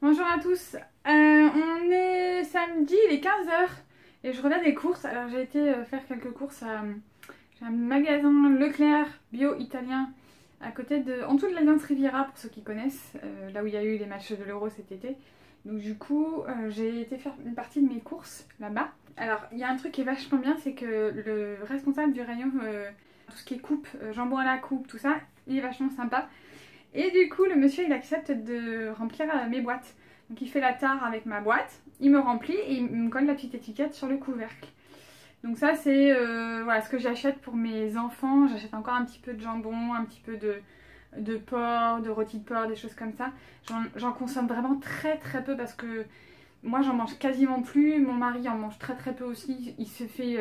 Bonjour à tous, on est samedi, il est 15 h et je reviens des courses. Alors j'ai été faire quelques courses à j'ai un magasin Leclerc bio italien à côté en dessous de l'Alliance Riviera pour ceux qui connaissent, là où il y a eu les matchs de l'Euro cet été. Donc du coup j'ai été faire une partie de mes courses là-bas. Alors il y a un truc qui est vachement bien, c'est que le responsable du rayon, tout ce qui est coupe, jambon à la coupe, tout ça, il est vachement sympa. Et du coup, le monsieur, il accepte de remplir mes boîtes. Donc il fait la tare avec ma boîte, il me remplit et il me colle la petite étiquette sur le couvercle. Donc ça, c'est voilà, ce que j'achète pour mes enfants. J'achète encore un petit peu de jambon, un petit peu de porc, de rôti de porc, des choses comme ça. J'en consomme vraiment très très peu parce que moi, j'en mange quasiment plus. Mon mari en mange très très peu aussi. Il se fait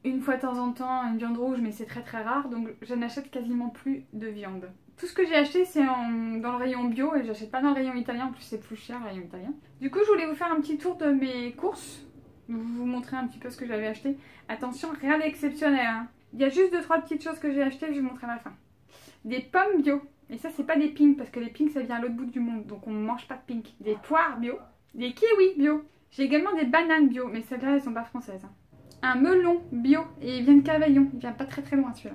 une fois de temps en temps une viande rouge, mais c'est très très rare. Donc je n'achète quasiment plus de viande. Tout ce que j'ai acheté c'est dans le rayon bio et j'achète pas dans le rayon italien, en plus c'est plus cher le rayon italien. Du coup je voulais vous faire un petit tour de mes courses, vous montrer un petit peu ce que j'avais acheté. Attention, rien d'exceptionnel hein. Il y a juste 2-3 petites choses que j'ai achetées, je vais vous montrer à la fin. Des pommes bio, et ça c'est pas des pink parce que les pink ça vient à l'autre bout du monde, donc on ne mange pas de pink. Des poires bio, des kiwis bio. J'ai également des bananes bio, mais celles-là elles sont pas françaises hein. Un melon bio, et il vient de Cavaillon, il vient pas très très loin celui-là.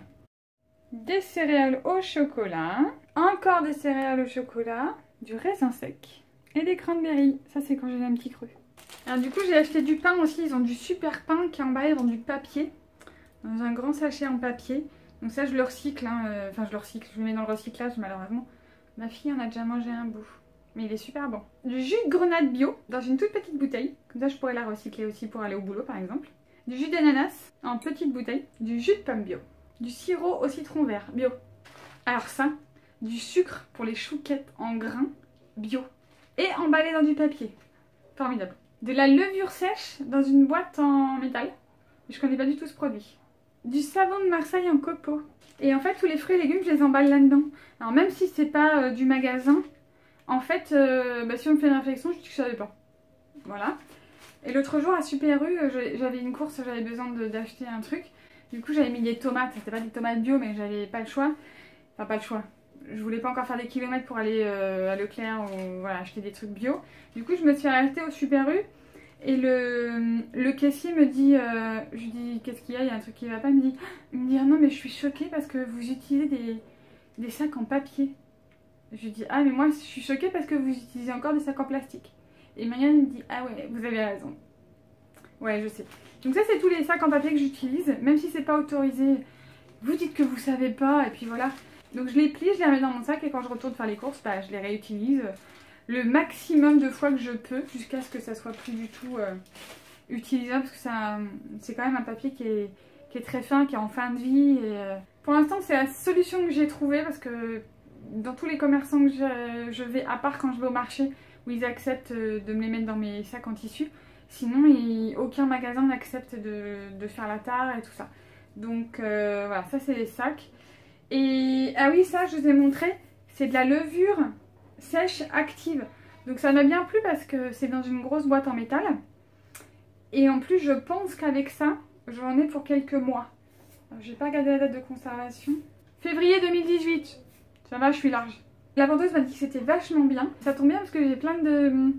Des céréales au chocolat, encore des céréales au chocolat, du raisin sec et des cranberries. Ça c'est quand j'ai un petit creux. Alors du coup j'ai acheté du pain aussi, ils ont du super pain qui est emballé dans du papier, dans un grand sachet en papier. Donc ça je le recycle, hein. Enfin je le recycle, je le mets dans le recyclage malheureusement. Ma fille en a déjà mangé un bout, mais il est super bon. Du jus de grenade bio dans une toute petite bouteille, comme ça je pourrais la recycler aussi pour aller au boulot par exemple. Du jus d'ananas en petite bouteille, du jus de pomme bio. Du sirop au citron vert, bio. Alors ça, du sucre pour les chouquettes en grains, bio. Et emballé dans du papier. Formidable. De la levure sèche dans une boîte en métal. Je connais pas du tout ce produit. Du savon de Marseille en copeaux. Et en fait, tous les fruits et légumes, je les emballe là-dedans. Alors même si c'est pas du magasin, en fait, si on me fait une réflexion, je dis que je savais pas. Voilà. Et l'autre jour, à Super U, j'avais une course, j'avais besoin d'acheter un truc. Du coup j'avais mis des tomates, c'était pas des tomates bio mais j'avais pas le choix. Enfin pas le choix. Je voulais pas encore faire des kilomètres pour aller à Leclerc ou voilà, acheter des trucs bio. Du coup je me suis arrêtée au Super U et le caissier me dit, je lui dis qu'est-ce qu'il y a, il y a un truc qui va pas, il me dit ah non mais je suis choquée parce que vous utilisez des sacs en papier. Je lui dis ah mais moi je suis choquée parce que vous utilisez encore des sacs en plastique. Et Marianne me dit ah ouais vous avez raison. Ouais, je sais. Donc ça, c'est tous les sacs en papier que j'utilise. Même si c'est pas autorisé, vous dites que vous savez pas. Et puis voilà. Donc je les plie, je les remets dans mon sac. Et quand je retourne faire les courses, je les réutilise le maximum de fois que je peux. Jusqu'à ce que ça soit plus du tout utilisable. Parce que c'est quand même un papier qui est très fin, qui est en fin de vie. Et, pour l'instant, c'est la solution que j'ai trouvée. Parce que dans tous les commerçants que je vais, à part quand je vais au marché, où ils acceptent de me les mettre dans mes sacs en tissu. Sinon, aucun magasin n'accepte de faire la tare et tout ça. Donc voilà, ça c'est les sacs. Et ah oui, ça je vous ai montré, c'est de la levure sèche active. Donc ça m'a bien plu parce que c'est dans une grosse boîte en métal. Et en plus, je pense qu'avec ça, j'en ai pour quelques mois. J'ai pas regardé la date de conservation. Février 2018. Ça va, je suis large. La vendeuse m'a dit que c'était vachement bien. Ça tombe bien parce que j'ai plein de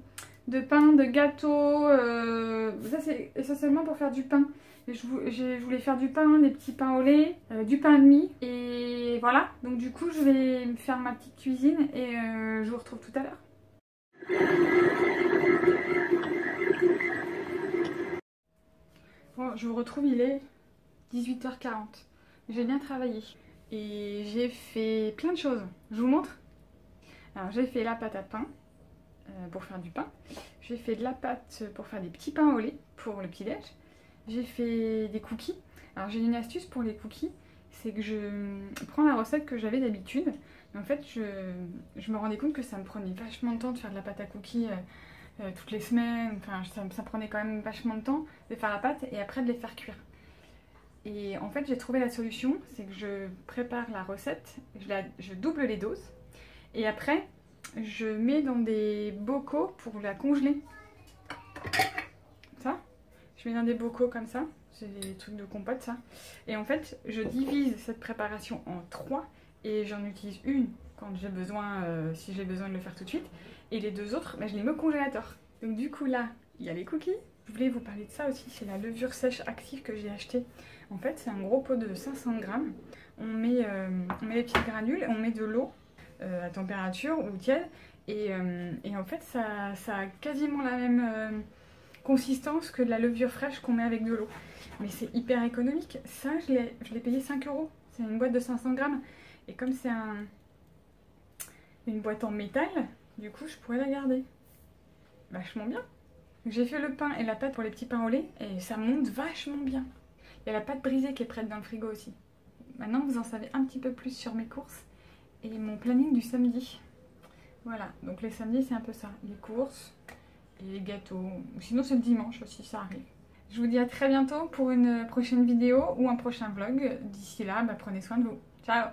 pain, de gâteaux, ça c'est essentiellement pour faire du pain. Je voulais faire du pain, des petits pains au lait, du pain de mie et voilà. Donc du coup je vais me faire ma petite cuisine et je vous retrouve tout à l'heure. Bon, je vous retrouve, il est 18 h 40. J'ai bien travaillé et j'ai fait plein de choses. Je vous montre. Alors j'ai fait la pâte à pain. Pour faire du pain. J'ai fait de la pâte pour faire des petits pains au lait pour le petit-déj. J'ai fait des cookies. Alors j'ai une astuce pour les cookies, c'est que je prends la recette que j'avais d'habitude. En fait, je me rendais compte que ça me prenait vachement de temps de faire de la pâte à cookies toutes les semaines. Enfin, ça prenait quand même vachement de temps de faire la pâte et après de les faire cuire. Et en fait, j'ai trouvé la solution, c'est que je prépare la recette, je double les doses et après je mets dans des bocaux pour la congeler. Ça, je mets dans des bocaux comme ça. C'est des trucs de compote ça. Et en fait, je divise cette préparation en 3 et j'en utilise une quand j'ai besoin, si j'ai besoin de le faire tout de suite. Et les deux autres, je les mets au congélateur. Donc du coup là, il y a les cookies. Je voulais vous parler de ça aussi, c'est la levure sèche active que j'ai acheté. En fait, c'est un gros pot de 500 grammes. On met les petites granules, on met de l'eau à température ou tiède. Et en fait, ça a quasiment la même consistance que de la levure fraîche qu'on met avec de l'eau. Mais c'est hyper économique. Ça, je l'ai payé 5 €. C'est une boîte de 500 grammes. Et comme c'est une boîte en métal, du coup, je pourrais la garder. Vachement bien. J'ai fait le pain et la pâte pour les petits pains au lait et ça monte vachement bien. Il y a la pâte brisée qui est prête dans le frigo aussi. Maintenant, vous en savez un petit peu plus sur mes courses et mon planning du samedi. Voilà, donc les samedis, c'est un peu ça. Les courses et les gâteaux. Sinon, c'est le dimanche aussi, ça arrive. Je vous dis à très bientôt pour une prochaine vidéo ou un prochain vlog. D'ici là, prenez soin de vous. Ciao!